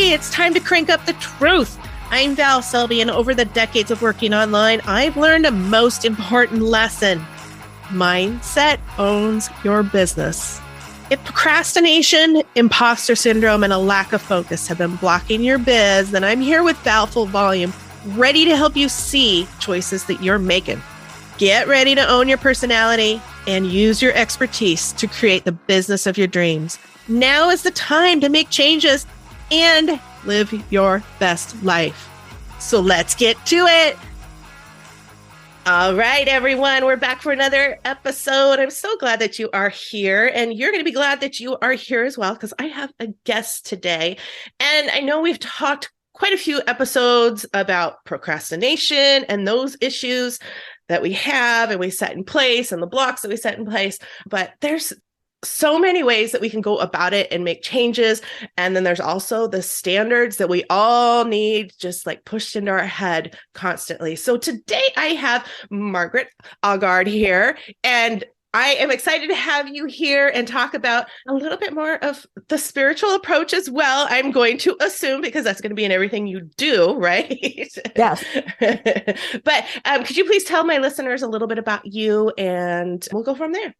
Hey, it's time to crank up the truth. I'm Val Selby, and over the decades of working online, I've learned a most important lesson. Mindset owns your business. If procrastination, imposter syndrome, and a lack of focus have been blocking your biz, then I'm here with Val Full Volume, ready to help you see choices that you're making. Get ready to own your personality and use your expertise to create the business of your dreams. Now is the time to make changes and live your best life. So let's get to it. All right, everyone, we're back for another episode. I'm so glad that you are here, and you're going to be glad that you are here as well, because I have a guest today. And I know we've talked quite a few episodes about procrastination and those issues that we have and we set in place and the blocks that we set in place, but there's so many ways that we can go about it and make changes. And then there's also the standards that we all need just like pushed into our head constantly. So today I have Margaret Agard here, and I am excited to have you here and talk about a little bit more of the spiritual approach as well. I'm going to assume, because that's going to be in everything you do, right? Yes. But could you please tell my listeners a little bit about you, and we'll go from there.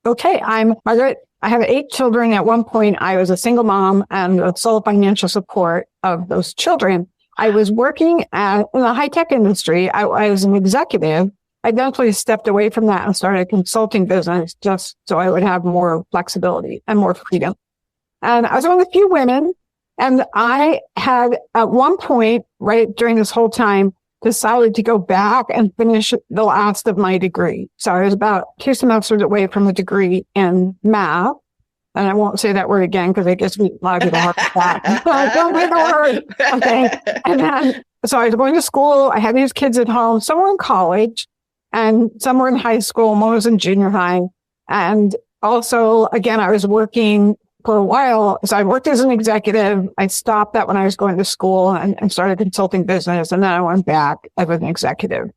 Okay, I'm Margaret. I have 8 children. At one point, I was a single mom and the sole financial support of those children. I was working in the high-tech industry. I was an executive. I eventually stepped away from that and started a consulting business just so I would have more flexibility and more freedom. And I was one of the few women, and I had at one point, right during this whole time, decided to go back and finish the last of my degree. So I was about 2 semesters away from a degree in math. And I won't say that word again because it gives me a lot of people heart attack. Don't say the word. Okay. And then, so I was going to school. I had these kids at home. Some were in college and some were in high school. One was in junior high. And also, again, I was working for a while. So I worked as an executive. I stopped that when I was going to school and started a consulting business. And then I went back as an executive.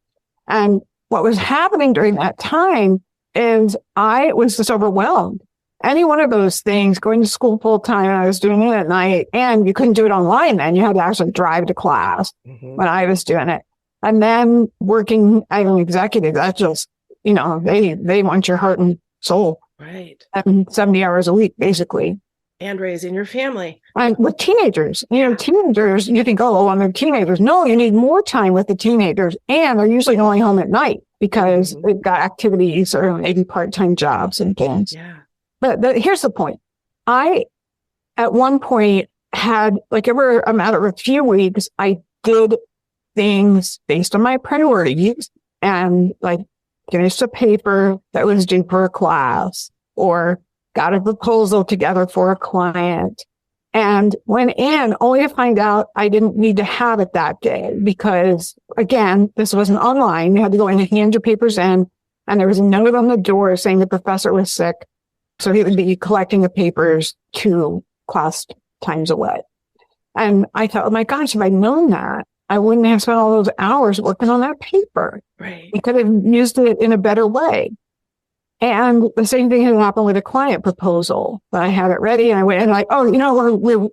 And what was happening during that time is I was just overwhelmed. Any one of those things, going to school full time, I was doing it at night, and you couldn't do it online then. You had to actually drive to class when I was doing it. And then working as an executive, that's just, they want your heart and soul. Right. 70 hours a week, basically. And raising your family. And with teenagers, teenagers, you think, well, they're teenagers. No, you need more time with the teenagers. And they're usually going home at night because they've got activities or maybe part-time jobs and things. Yeah. But here's the point. I, at one point, had, over a matter of a few weeks, I did things based on my priorities and finished a paper that was due for a class or got a proposal together for a client and went in only to find out I didn't need to have it that day because, again, this wasn't online. You had to go in and hand your papers in, and there was a note on the door saying the professor was sick, so he would be collecting the papers 2 class times away. And I thought, oh my gosh, if I'd known that, I wouldn't have spent all those hours working on that paper. Right. We could have used it in a better way. And the same thing had happened with a client proposal. But I had it ready and I went and we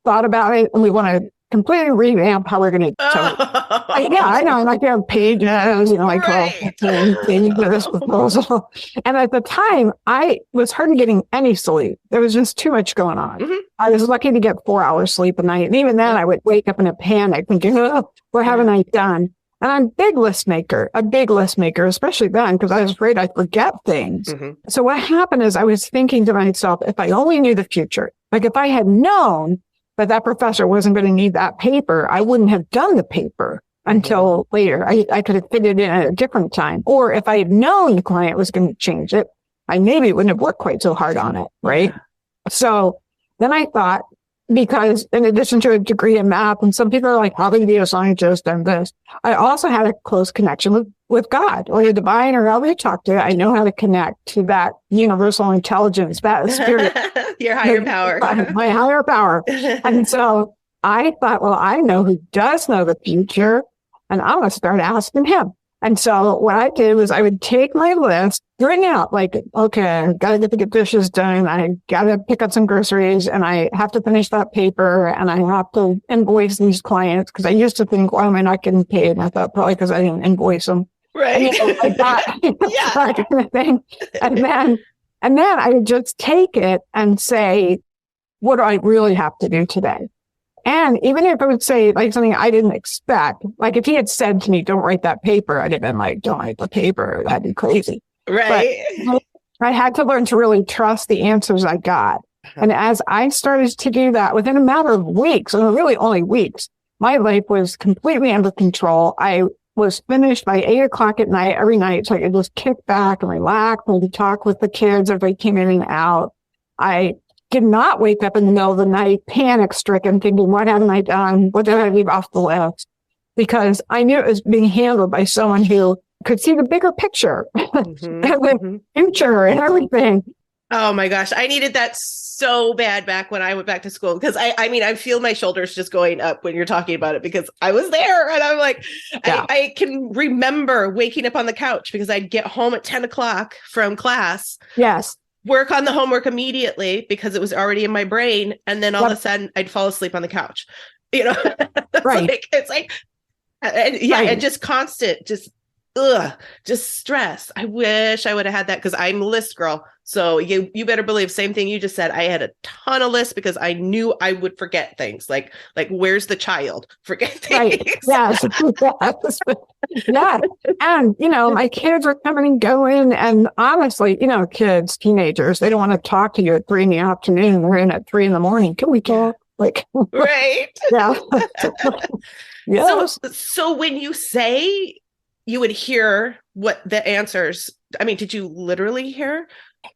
thought about it and we want to completely revamp how we're going to. Yeah, I know. I have pages, for this proposal. And at the time, I was hardly getting any sleep. There was just too much going on. Mm-hmm. I was lucky to get 4 hours sleep a night. And even then, I would wake up in a panic thinking, what haven't I done? And I'm a big list maker, especially then, because I was afraid I'd forget things. Mm-hmm. So what happened is I was thinking to myself, if I only knew the future, if I had known that professor wasn't going to need that paper, I wouldn't have done the paper until later. I could have fitted in at a different time. Or if I had known the client was going to change it, I maybe wouldn't have worked quite so hard on it, right? Yeah. So then I thought, because in addition to a degree in math, and some people are like, how can you be a scientist and this? I also had a close connection with God or the divine or however you talk to it. I know how to connect to that universal intelligence, that spirit. Your higher power. My higher power. And so I thought, well, I know who does know the future, and I'm going to start asking him. And so what I did was I would take my list right now, like, okay, I gotta get the dishes done. I gotta pick up some groceries and I have to finish that paper and I have to invoice these clients because I used to think, why am I not getting paid? And I thought probably because I didn't invoice them. Right. And, like that, Yeah. that kind of thing. And then I would just take it and say, what do I really have to do today? And even if I would say like something I didn't expect, like if he had said to me, don't write that paper, I'd have been like, don't write the paper. That'd be crazy. Right. But I had to learn to really trust the answers I got. And as I started to do that within a matter of weeks, and really only weeks, my life was completely under control. I was finished by 8 o'clock at night every night. So I could just kick back and relax and talk with the kids as they came in and out. I did not wake up in the middle of the night, panic stricken, thinking, what haven't I done? What did I leave off the list? Because I knew it was being handled by someone who could see the bigger picture and the future and everything. Oh my gosh. I needed that so bad back when I went back to school. Because I mean, I feel my shoulders just going up when you're talking about it because I was there and I'm like, yeah. I can remember waking up on the couch because I'd get home at 10 o'clock from class. Yes. Work on the homework immediately because it was already in my brain. And then all of a sudden I'd fall asleep on the couch, you know, right. It's like, and yeah, right. And just constant, just stress. I wish I would have had that because I'm a list girl. So you better believe same thing you just said. I had a ton of lists because I knew I would forget things like where's the child? Forget things. Right. Yes. Yeah. And, you know, my kids are coming and going. And honestly, you know, kids, teenagers, they don't want to talk to you at 3 p.m. We're in at 3 a.m. Can we talk? Like, right. Yeah. Yes. So when you say you would hear what the answers, I mean, did you literally hear?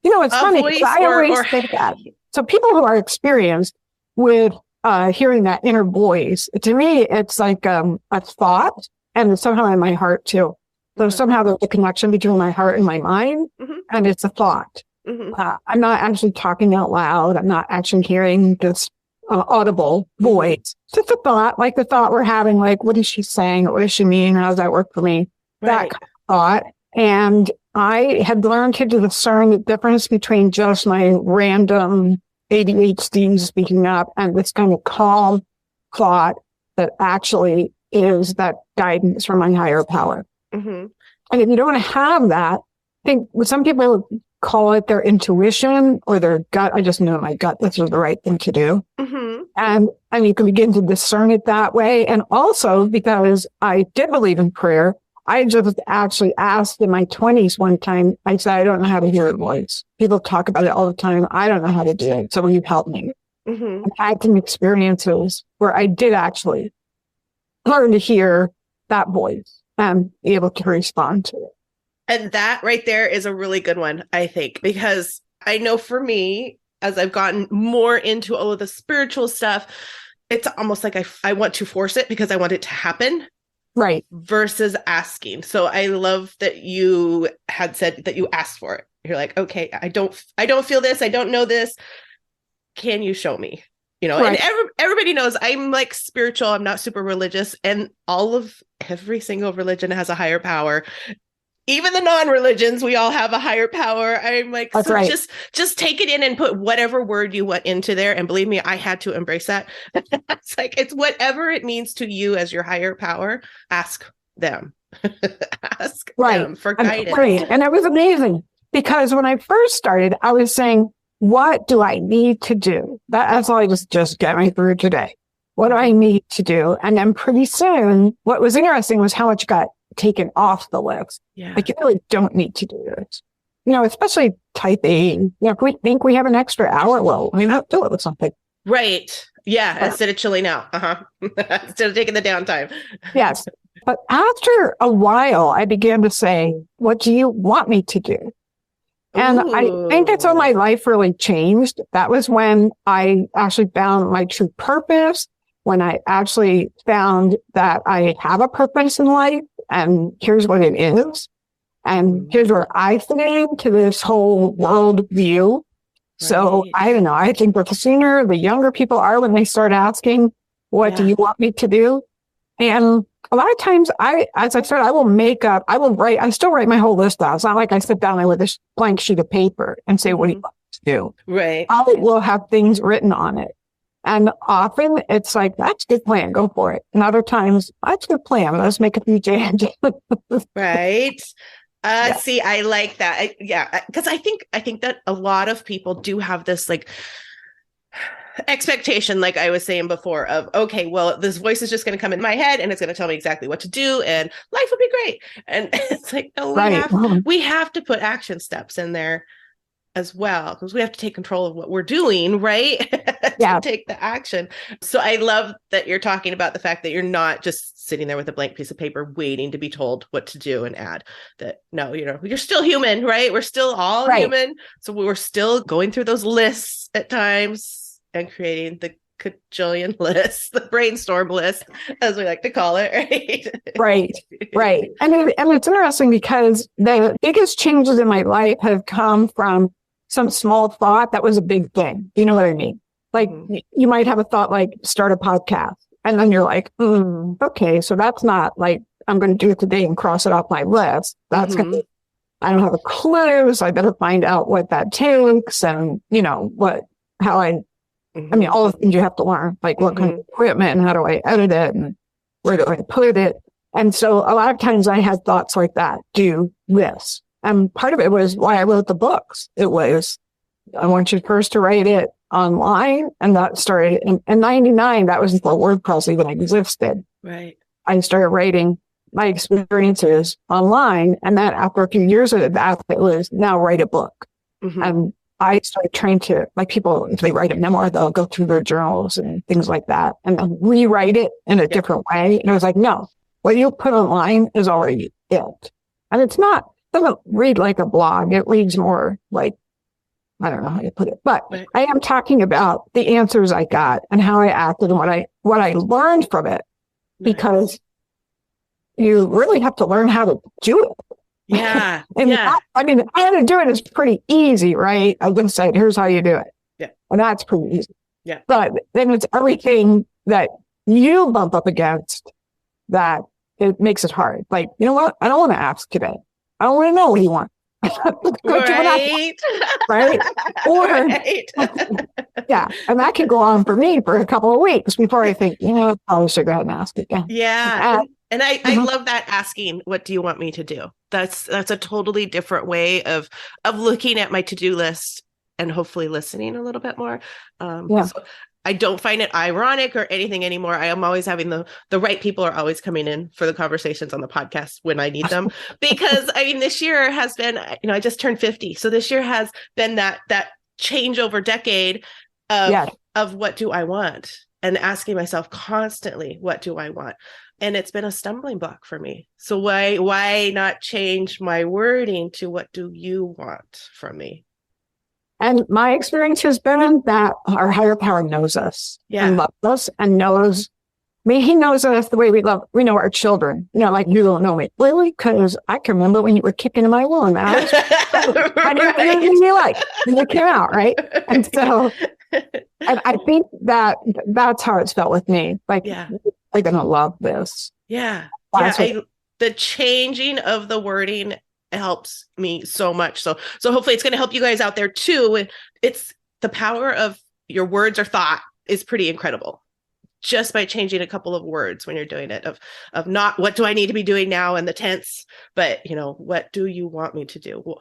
You know, it's funny. I always think that. So people who are experienced with hearing that inner voice, to me, it's like a thought and somehow in my heart too. So somehow there's a connection between my heart and my mind, and it's a thought. I'm not actually talking out loud. I'm not actually hearing this audible voice. It's just a thought, like the thought we're having, like, what is she saying? What does she mean? How does that work for me? That kind of thought. And I had learned to discern the difference between just my random ADHD speaking up and this kind of calm thought that actually is that guidance from my higher power. And if you don't have that, I think some people call it their intuition or their gut. I just know in my gut this is the right thing to do. And you can begin to discern it that way. And also because I did believe in prayer, I just actually asked in my 20s one time, I said, I don't know how to hear a voice. People talk about it all the time. I don't know how to do it. So will you help me? I've had some experiences where I did actually learn to hear that voice and be able to respond to it. And that right there is a really good one, I think, because I know for me, as I've gotten more into all of the spiritual stuff, it's almost like I want to force it because I want it to happen. Right. Versus asking. So I love that you had said that you asked for it. You're like, okay, I don't feel this. I don't know this. Can you show me? You know, right. And everybody knows I'm like spiritual. I'm not super religious. And every single religion has a higher power. Even the non-religions, we all have a higher power. I'm like, that's so right. Just take it in and put whatever word you want into there. And believe me, I had to embrace that. It's like, it's whatever it means to you as your higher power. Ask them. Ask them for guidance. Right. And it was amazing because when I first started, I was saying, what do I need to do? That's all I just get me through today. What do I need to do? And then pretty soon, what was interesting was how much got taken off the list. Yeah. Like you really don't need to do this. You know, especially type A. You know, if we think we have an extra hour, well, fill it with something. Right. Yeah. Instead of chilling out. Instead of taking the downtime. Yes. But after a while, I began to say, what do you want me to do? And I think that's when my life really changed. That was when I actually found my true purpose, when I actually found that I have a purpose in life. And here's what it is. And here's where I fit into this whole world view. Right. So I don't know. I think the sooner the younger people are when they start asking, what do you want me to do? And a lot of times as I said, I will write, I still write my whole list out. It's not like I sit down with a blank sheet of paper and say, what do you want to do? Right. I will have things written on it. And often it's like, that's a good plan. Go for it. And other times, that's a good plan. Let's make a few changes. Right. See, I like that. Because I think that a lot of people do have this like expectation, like I was saying before, of, okay, well, this voice is just going to come in my head and it's going to tell me exactly what to do and life will be great. And it's like, no, we have to put action steps in there as well, because we have to take control of what we're doing, right? To take the action. So I love that you're talking about the fact that you're not just sitting there with a blank piece of paper waiting to be told what to do and add. That no, you're still human, right? We're still all human. So we're still going through those lists at times and creating the cajillion lists, the brainstorm list, as we like to call it, right? Right. And it's interesting because the biggest changes in my life have come from some small thought that was a big thing. You know what I mean? Like you might have a thought like start a podcast, and then you're like, okay, so that's not like I'm going to do it today and cross it off my list. That's going to, I don't have a clue, so I better find out what that takes and I mean, all the things you have to learn, like what kind of equipment and how do I edit it and where do I put it? And so a lot of times I had thoughts like that, do this. And part of it was why I wrote the books. It was, I want you first to write it online. And that started in 99. That was before WordPress even existed. Right. I started writing my experiences online. And then after a few years of that, it was now write a book. And I started trying to, like people, if they write a memoir, they'll go through their journals and things like that and they'll rewrite it in a different way. And I was like, no, what you put online is already it. And it doesn't read like a blog. It reads more like, I don't know how to put it, but I am talking about the answers I got and how I acted and what I learned from it, because you really have to learn how to do it. Yeah. I mean, how to do it is pretty easy, right? I would say, here's how you do it. Yeah. And that's pretty easy. Yeah. But then it's everything that you bump up against that it makes it hard. Like, you know what? I don't want to ask today. I don't want to know what you want. Right? Or, yeah. And that can go on for me for a couple of weeks before I think, I should go ahead and ask again. Yeah. And I love that asking, what do you want me to do? That's a totally different way of looking at my to-do list and hopefully listening a little bit more. So I don't find it ironic or anything anymore. I am always having the right people are always coming in for the conversations on the podcast when I need them, because I mean, this year has been, I just turned 50. So this year has been that changeover decade of what do I want, and asking myself constantly, what do I want? And it's been a stumbling block for me. So why not change my wording to what do you want from me? And my experience has been that our higher power knows us and loves us and knows me. He knows us the way we know our children. Like you don't know me. Really? Because I can remember when you were kicking in my womb. I didn't know anything you like when you came out, right? And so and I think that's how it's felt with me. Like, I'm going to love this. Yeah. The changing of the wording helps me so much. So hopefully it's going to help you guys out there too. And it's the power of your words or thought is pretty incredible. Just by changing a couple of words when you're doing it, of not what do I need to be doing now in the tense, but what do you want me to do? Well,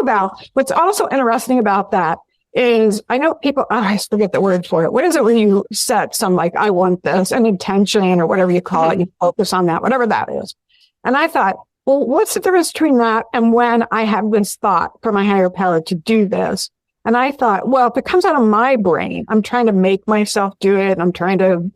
Val, what's also interesting about that is I know people, I forget the word for it. What is it when you set some, like, I want this, an intention or whatever you call it, you focus on that, whatever that is. And I thought, well, what's the difference between that and when I have this thought from my higher power to do this? And I thought, well, if it comes out of my brain, I'm trying to make myself do it. I'm trying to,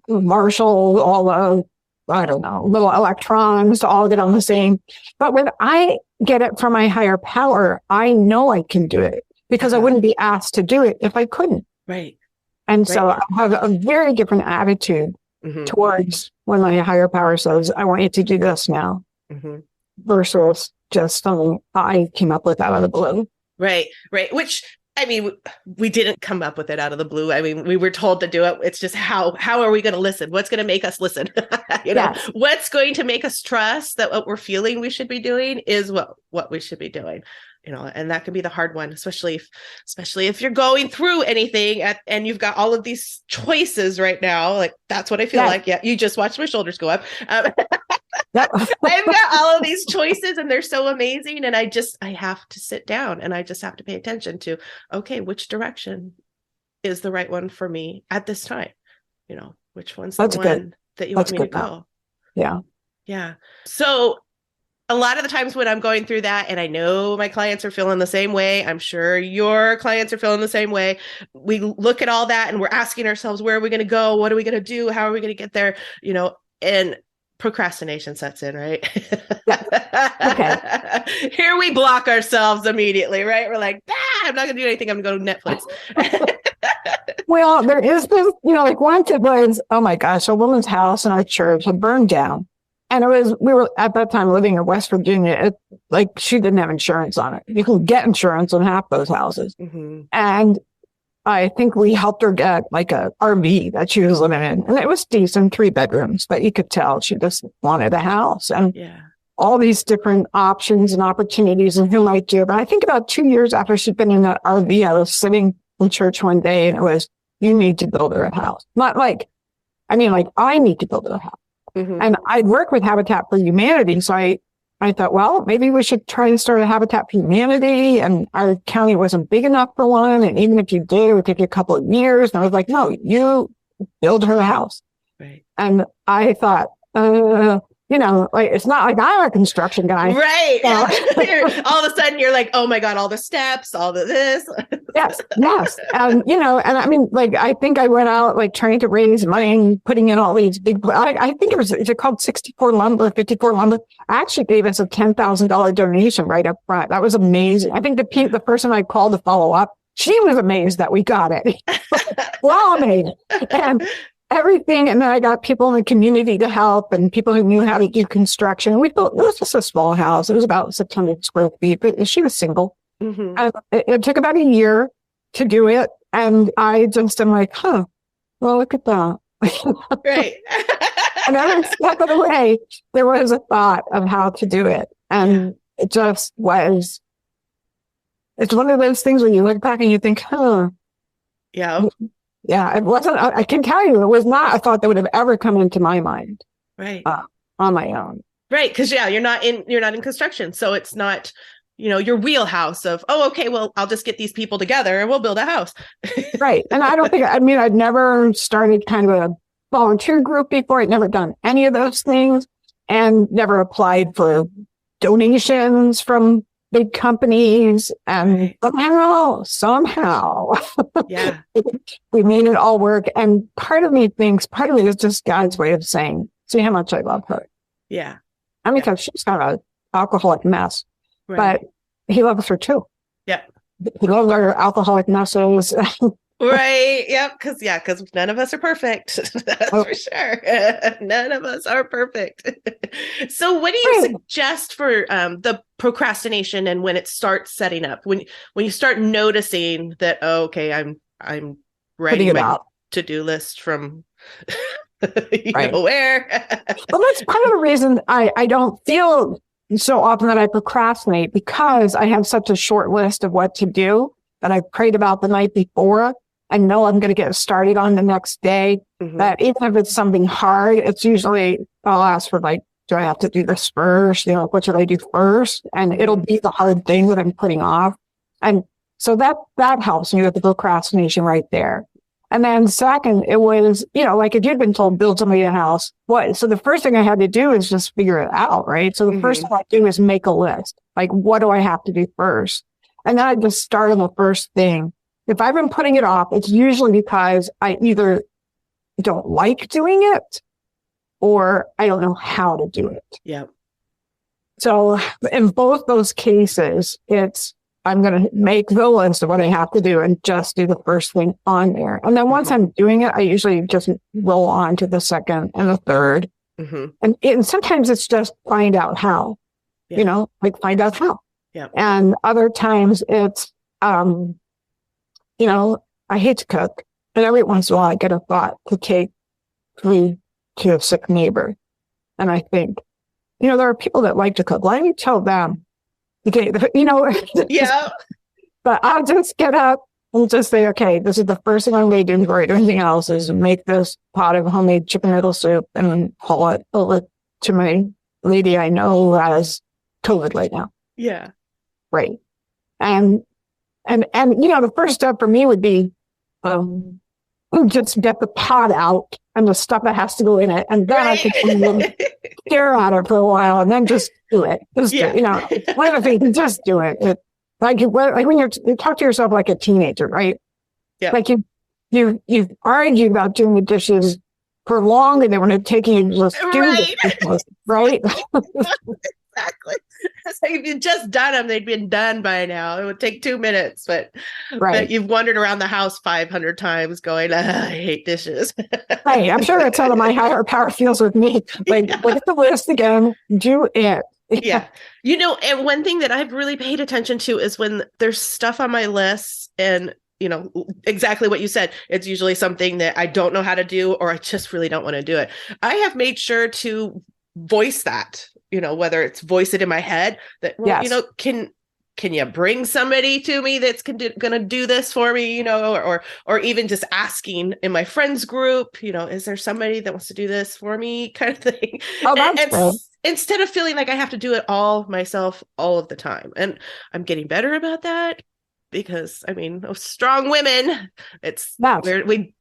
marshal all the, little electrons to all get on the same. But when I get it from my higher power, I know I can do it because I wouldn't be asked to do it if I couldn't. Right. And so I have a very different attitude towards when my higher power says, I want you to do this now, versus just something I came up with out of the blue. Right. Which I mean, we didn't come up with it out of the blue. I mean, we were told to do it. It's just how are we going to listen? What's going to make us listen? Yes. What's going to make us trust that what we're feeling we should be doing is what we should be doing. And that can be the hard one, especially if you're going through anything and you've got all of these choices right now. Like, that's what I feel like. Yeah, you just watched my shoulders go up. I've got all of these choices and they're so amazing. And I have to sit down and I just have to pay attention to, okay, which direction is the right one for me at this time? Which one's the one that you want me to go? Yeah. Yeah. So a lot of the times when I'm going through that, and I know my clients are feeling the same way, I'm sure your clients are feeling the same way. We look at all that and we're asking ourselves, where are we going to go? What are we going to do? How are we going to get there? And procrastination sets in, right? Okay. Here we block ourselves immediately, right? We're like, I'm not going to do anything. I'm going to go to Netflix. Well, there is this, like once it was, oh my gosh, a woman's house in our church had burned down. And we were at that time living in West Virginia. She didn't have insurance on it. You can get insurance on half those houses. Mm-hmm. And I think we helped her get like a RV that she was living in. And it was decent, 3 bedrooms, but you could tell she just wanted a house and all these different options and opportunities and who might do. But I think about 2 years after she'd been in that RV, I was sitting in church one day and it was, you need to build her a house. I need to build her a house. Mm-hmm. And I'd worked with Habitat for Humanity. So I thought, well, maybe we should try to start a Habitat for Humanity. And our county wasn't big enough for one. And even if you did, it would take you a couple of years. And I was like, no, you build her a house. Right. And I thought, it's not like I'm a construction guy. Right. All of a sudden you're like, oh my God, all the steps, all the this. Yes. And I mean, I think I went out trying to raise money and putting in all these big, I think is it called 54 Lumber? I actually gave us a $10,000 donation right up front. That was amazing. I think the person I called to follow up, she was amazed that we got it. Well, amazing. And everything. And then I got people in the community to help and people who knew how to do construction. It was just a small house. It was about 600 square feet, but she was single. Mm-hmm. And it took about a year to do it. And I just am like, well, look at that. Right. And every step of the way, there was a thought of how to do it. And it just was, it's one of those things where you look back and you think, Yeah. Yeah, it wasn't, I can tell you, it was not a thought that would have ever come into my mind. Right. On my own. Right. Because you're not in construction. So it's not, your wheelhouse of, oh, okay, well, I'll just get these people together and we'll build a house. Right. And I'd never started kind of a volunteer group before. I'd never done any of those things and never applied for donations from big companies, and somehow we made it all work. And part of me is just God's way of saying, see how much I love her. Yeah. Because she's kind of an alcoholic mess, but he loves her too. Yeah. He loves our alcoholic messes. Right. Yep. Because none of us are perfect. That's for sure. None of us are perfect. So what do you suggest for the procrastination and when it starts setting up? When you start noticing that, okay, I'm writing my to-do list from where? Well, that's part of the reason I don't feel so often that I procrastinate, because I have such a short list of what to do that I've prayed about the night before. I know I'm going to get started on the next day. Mm-hmm. That even if it's something hard, it's usually, I'll ask for do I have to do this first? What should I do first? And it'll be the hard thing that I'm putting off. And so that helps me with the procrastination right there. And then second, it was, if you'd been told build somebody a house, so the first thing I had to do is just figure it out, right? So the first thing I do is make a list. What do I have to do first? And then I just start on the first thing. If I've been putting it off, it's usually because I either don't like doing it or I don't know how to do it. Yeah. So in both those cases, I'm going to make the list of what I have to do and just do the first thing on there. And then once I'm doing it, I usually just roll on to the second and the third. Mm-hmm. And sometimes it's just find out how, find out how. Yeah. And other times it's, I hate to cook. And every once in a while I get a thought to take food to a sick neighbor. And I think, there are people that like to cook. Why don't you tell them? Yeah. But I'll just get up and just say, okay, this is the first thing I'm going to do before I do anything else is make this pot of homemade chicken noodle soup and haul it over to my lady I know who has COVID right now. Yeah. Right. And the first step for me would be just get the pot out and the stuff that has to go in it. And then I could stare at it for a while and then just do it. One of the things, just do it. Like when you talk to yourself like a teenager, right? Yeah. Like you've argued about doing the dishes for longer than when it's taking you to just do the dishes, right? Exactly. So if you'd just done them, they'd been done by now. It would take 2 minutes, but you've wandered around the house 500 times going, I hate dishes. Right. I'm sure that's how my higher power feels with me. Like, look at the list again, do it. Yeah. And one thing that I've really paid attention to is when there's stuff on my list and, exactly what you said, it's usually something that I don't know how to do, or I just really don't want to do it. I have made sure to voice that, whether it's voice it in my head that, can you bring somebody to me that's going to do this for me, or even just asking in my friends group, is there somebody that wants to do this for me kind of thing? Oh, that's cool. Instead of feeling like I have to do it all myself all of the time. And I'm getting better about that because, strong women, we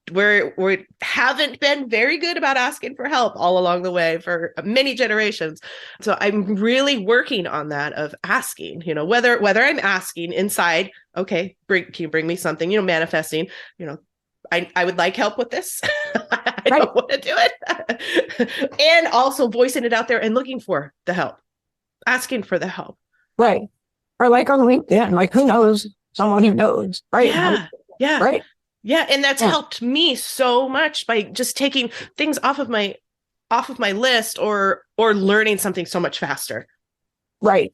haven't been very good about asking for help all along the way for many generations. So I'm really working on that of asking, whether I'm asking inside, okay, can you bring me something, manifesting, I would like help with this. I don't want to do it. And also voicing it out there and looking for the help, asking for the help. Right. Or like on LinkedIn, like who knows? Someone who knows. Right. Yeah. Yeah. Right. Yeah. And that's helped me so much by just taking things off of my list or learning something so much faster. Right.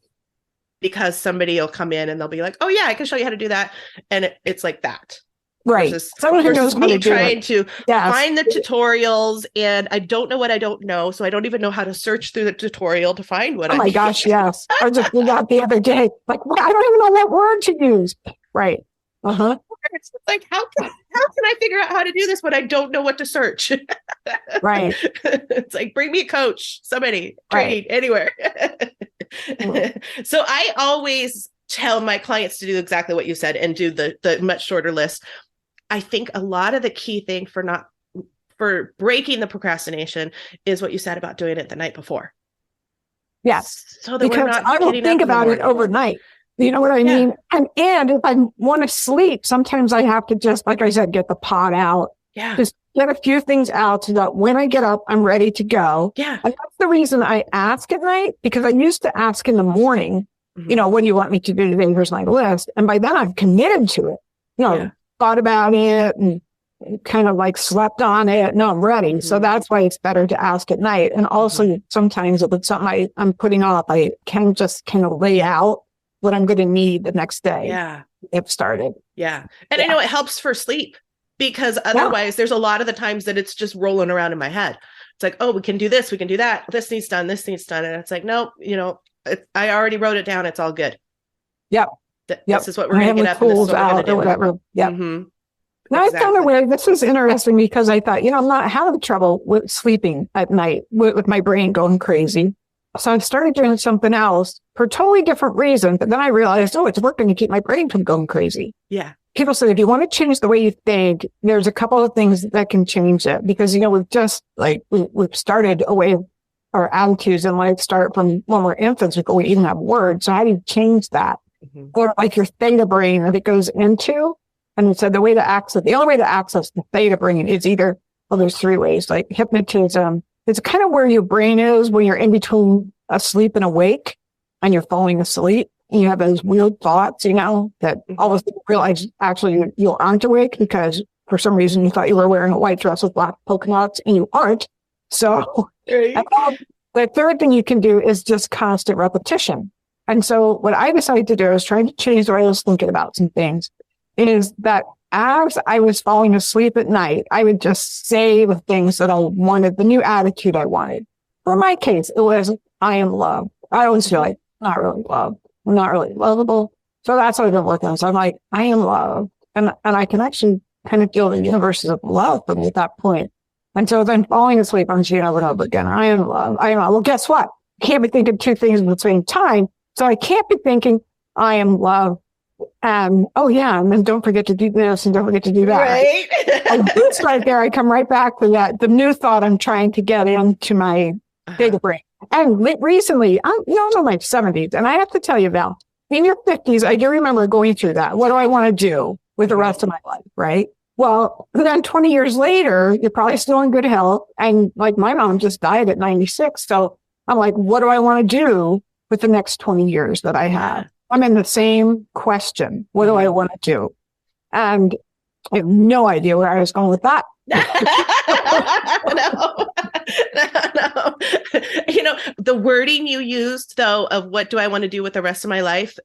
Because somebody will come in and they'll be like, oh yeah, I can show you how to do that. And it's like that. Right. Someone who knows me trying to find the tutorials, and I don't know what I don't know. So I don't even know how to search through the tutorial to find what Oh my gosh, yes. I just did that the other day. Like, I don't even know what word to use. Right. Uh-huh. It's like, how can I figure out how to do this when I don't know what to search? Right. It's like, bring me a coach, somebody, training, anywhere. So I always tell my clients to do exactly what you said and do the much shorter list. I think a lot of the key thing for breaking the procrastination is what you said about doing it the night before. Yes. So that because I don't think about it overnight. You know what I mean? And if I want to sleep, sometimes I have to just, like I said, get the pot out. Yeah. Just get a few things out so that when I get up, I'm ready to go. Yeah. And that's the reason I ask at night, because I used to ask in the morning, what do you want me to do today? Here's my list. And by then I've committed to it, thought about it and kind of like slept on it. No, I'm ready. Mm-hmm. So that's why it's better to ask at night. And also sometimes if it's something I'm putting off, I can just kind of lay out what I'm going to need the next day. Yeah. If started. Yeah. And I know it helps for sleep because otherwise there's a lot of the times that it's just rolling around in my head. It's like, oh, we can do this. We can do that. This needs done. This needs done. And it's like, no, I already wrote it down. It's all good. Yep. This is what we're going to get up and this is what we're going to do. Whatever. Yep. Mm-hmm. Now I found a way. This was interesting because I thought, I'm not having trouble with sleeping at night with my brain going crazy. So I started doing something else for a totally different reason. But then I realized, it's working to keep my brain from going crazy. Yeah. People said, if you want to change the way you think, there's a couple of things that can change it. Because, we've just we've started away our attitudes and life start from when we're infants before we even have words. So how do you change that? Mm-hmm. Or like your theta brain that it goes into. And it said the only way to access the theta brain is either, there's three ways, like hypnotism. It's kind of where your brain is when you're in between asleep and awake and you're falling asleep. And you have those weird thoughts, that all of a sudden you realize actually you aren't awake because for some reason you thought you were wearing a white dress with black polka dots and you aren't. So the third thing you can do is just constant repetition. And so what I decided to do is trying to change the way I was thinking about some things is that as I was falling asleep at night, I would just say the things that I wanted, the new attitude I wanted. For my case, it was, I am loved. I always feel like not really loved. I'm not really lovable. So that's what I've been working on. So I'm like, I am loved. And I can actually kind of feel the universes of love for me at that point. And so then falling asleep, I'm saying over and over again, I am loved. I am loved. Well, guess what? I can't be thinking two things at the same time. So I can't be thinking, I am loved. Oh yeah, and then don't forget to do this and don't forget to do that. Right. And this right there, I come right back to that, the new thought I'm trying to get into my data brain. And recently, I'm in my 70s, and I have to tell you, Val, in your 50s, I do remember going through that. What do I want to do with the rest of my life, right? Well, then 20 years later, you're probably still in good health. And like my mom just died at 96. So I'm like, what do I want to do with the next 20 years that I have? I'm in the same question. What do I want to do? And I have no idea where I was going with that. No. The wording you used, though, of what do I want to do with the rest of my life,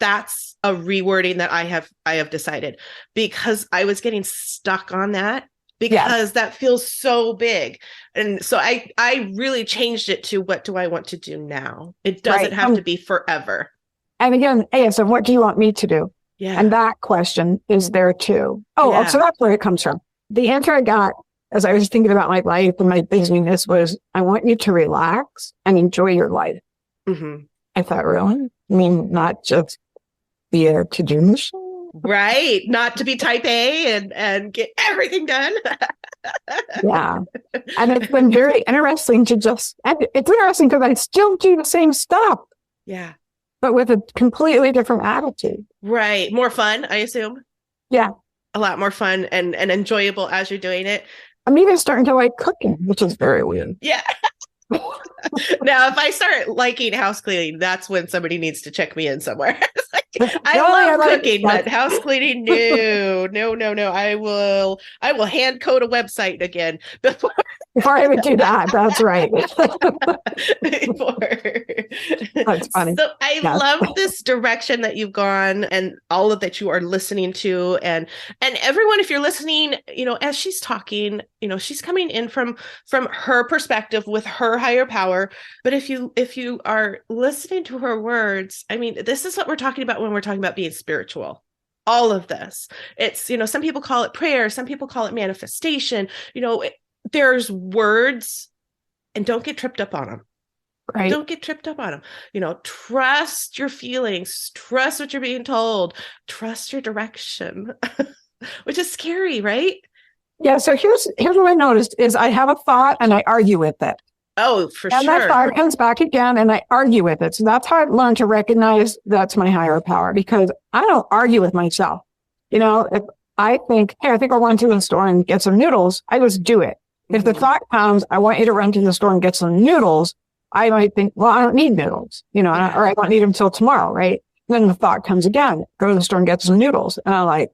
that's a rewording that I have decided, because I was getting stuck on that, because that feels so big. And so I really changed it to, what do I want to do now? It doesn't have to be forever. And again, so what do you want me to do? Yeah. And that question is there too. Oh, so that's where it comes from. The answer I got as I was thinking about my life and my busyness was, I want you to relax and enjoy your life. Mm-hmm. I thought, really? I mean, not just be a to-do machine? Right. Not to be type A and get everything done. Yeah. And it's been very interesting to and it's interesting because I still do the same stuff. Yeah. But with a completely different attitude. Right. More fun, I assume. Yeah. A lot more fun and enjoyable as you're doing it. I'm even starting to like cooking, which is very weird. Yeah. Now, if I start liking house cleaning, that's when somebody needs to check me in somewhere. I love cooking, but house cleaning, no. I will hand code a website again before I would do that. That's right. That's funny. So I love this direction that you've gone, and all of that you are listening to, and everyone, if you're listening, as she's talking, she's coming in from her perspective with her higher power. But if you are listening to her words, I mean, this is what we're talking about when we're talking about being spiritual. All of this, it's, some people call it prayer, some people call it manifestation. There's words, and don't get tripped up on them. Right. Don't get tripped up on them. Trust your feelings, trust what you're being told, trust your direction, which is scary, right? Yeah. So here's what I noticed is I have a thought and I argue with it. Oh, for and sure. And that thought comes back again and I argue with it. So that's how I've learned to recognize that's my higher power, because I don't argue with myself. If I think, hey, I think I'll run to the store and get some noodles, I just do it. If the thought comes, I want you to run to the store and get some noodles, I might think, well, I don't need noodles, or I don't need them till tomorrow, right? And then the thought comes again, go to the store and get some noodles. And I'm like,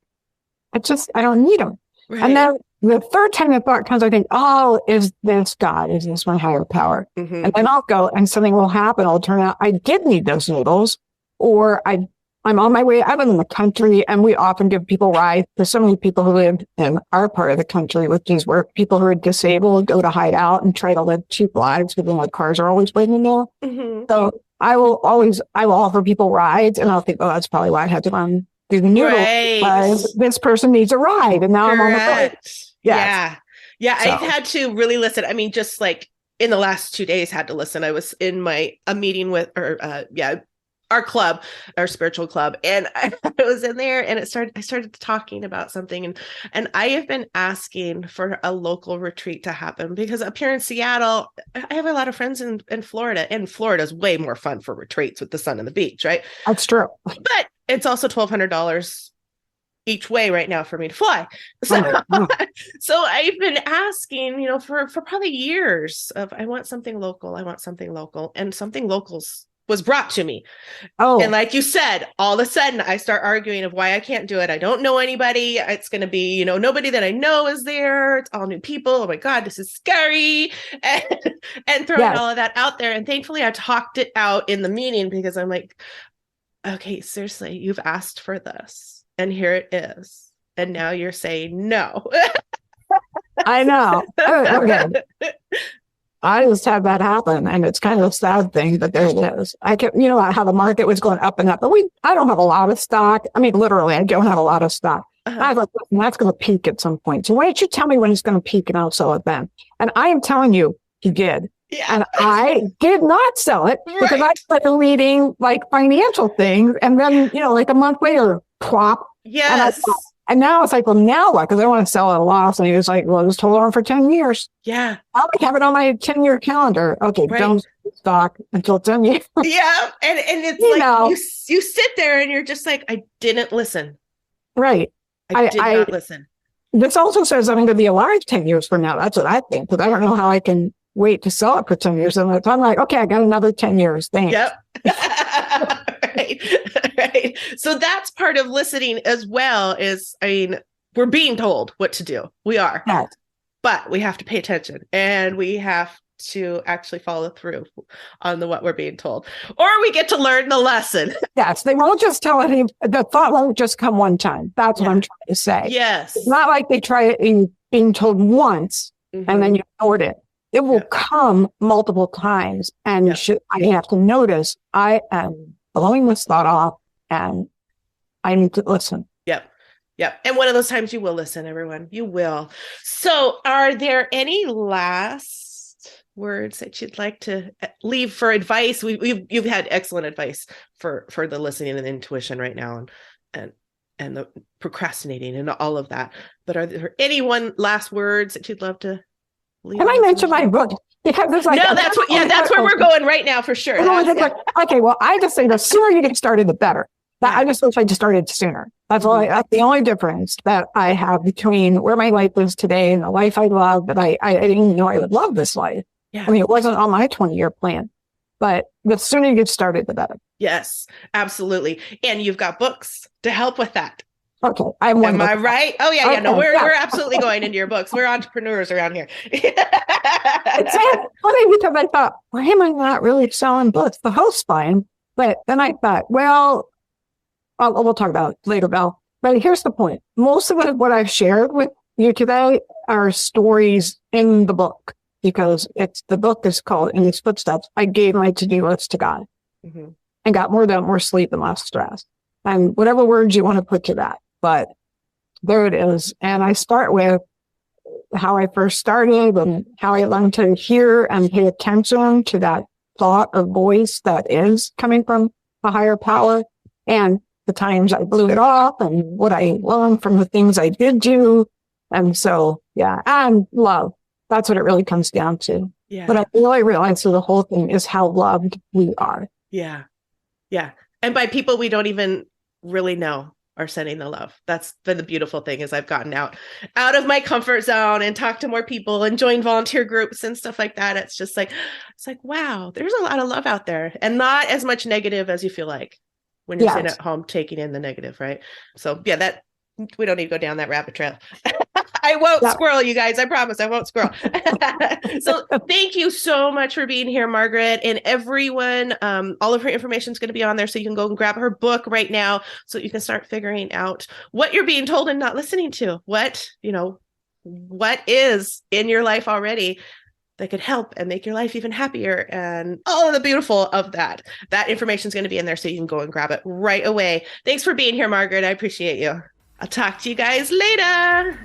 I don't need them. Right. And then the third time the thought comes, I think, oh, is this God? Is this my higher power? Mm-hmm. And then I'll go and something will happen. It'll turn out I did need those noodles, or I'm on my way. I live in the country, and we often give people rides. There's so many people who live in our part of the country, which is where people who are disabled go to hide out and try to live cheap lives because the cars are always waiting there. Mm-hmm. So I will offer people rides, and I'll think, oh, that's probably why I had to run through the noodles, because this person needs a ride, and now I'm on the road. Yes. Yeah. So. I've had to really listen. I mean, just like in the last 2 days, had to listen. I was in a meeting with, our club, our spiritual club. And I was in there, and I started talking about something, and I have been asking for a local retreat to happen, because up here in Seattle, I have a lot of friends in Florida, and Florida is way more fun for retreats with the sun and the beach, right? That's true. But it's also $1,200 each way right now for me to fly. So, so I've been asking, for probably years of, I want something local. And something locals was brought to me. Oh, and like you said, all of a sudden I start arguing of why I can't do it. I don't know anybody. It's going to be, nobody that I know is there. It's all new people. Oh my God, this is scary. And throwing all of that out there. And thankfully I talked it out in the meeting, because I'm like, okay, seriously, you've asked for this, and here it is. And now you're saying no. I know. Okay. I just had that happen, and it's kind of a sad thing, but there it is. I kept, how the market was going up and up, but I don't have a lot of stock. I mean, literally, I don't have a lot of stock. I was like, listen, that's going to peak at some point. So why don't you tell me when it's going to peak and I'll sell it then? And I am telling you, he did. Yeah. And I did not sell it because I started reading like financial things, and then, like a month later, plop. Yes. And now it's like, well, now what? Because I want to sell at a loss. And he was like, well, just hold on for 10 years. Yeah. I'll have it on my 10-year calendar. Okay, don't stock until 10 years. Yeah. And it's you sit there and you're just like, I didn't listen. Right. I did not listen. This also says I'm going to be alive 10 years from now. That's what I think, because I don't know how I can wait to sell it for 10 years. And I'm like, okay, I got another 10 years. Thanks. Yep. Right. So that's part of listening as well we're being told what to do. We are, but we have to pay attention, and we have to actually follow through on what we're being told, or we get to learn the lesson. Yes. They won't just tell it. The thought won't just come one time. That's what I'm trying to say. Yes. It's not like they try it in being told once and then you ignored it. It will come multiple times, and I have to notice I am blowing this thought off, and I need to listen. Yep. And one of those times you will listen, everyone. You will. So are there any last words that you'd like to leave for advice? You've had excellent advice for the listening and the intuition right now, and the procrastinating and all of that. But are there any last words that you'd love to leave? Can I mention my book? Because there's like, no, that's where we're going right now for sure. Okay, well, I just say the sooner you get started, the better. I just wish I just started sooner. That's the only difference that I have between where my life is today and the life I love. But I didn't even know I would love this life. Yeah. I mean, it wasn't on my 20-year plan. But the sooner you get started, the better. Yes, absolutely. And you've got books to help with that. Okay. Am I right? Oh, yeah. Okay. No, we're absolutely going into your books. We're entrepreneurs around here. It's funny because I thought, why am I not really selling books? The host's fine. But then I thought, well, we'll talk about it later, Belle. But here's the point. Most of what I've shared with you today are stories in the book, because the book is called In His Footsteps. I gave my to-do list to God and got more sleep and less stress. And whatever words you want to put to that. But there it is. And I start with how I first started and how I learned to hear and pay attention to that thought or voice that is coming from a higher power, and the times I blew it off and what I learned from the things I did do. And so, and love. That's what it really comes down to. Yeah. But I really realized the whole thing is how loved we are. Yeah. Yeah. And by people we don't even really know are sending the love. That's been the beautiful thing, is I've gotten out of my comfort zone and talked to more people and joined volunteer groups and stuff like that. It's like, wow, there's a lot of love out there, and not as much negative as you feel like when you're sitting at home taking in the negative, right? So that we don't need to go down that rabbit trail. I won't squirrel, you guys. I promise I won't squirrel. So thank you so much for being here, Margaret, and everyone. All of her information is going to be on there, so you can go and grab her book right now, so you can start figuring out what you're being told and not listening to. What is in your life already that could help and make your life even happier, and all of the beautiful of that. That information is going to be in there, so you can go and grab it right away. Thanks for being here, Margaret. I appreciate you. I'll talk to you guys later.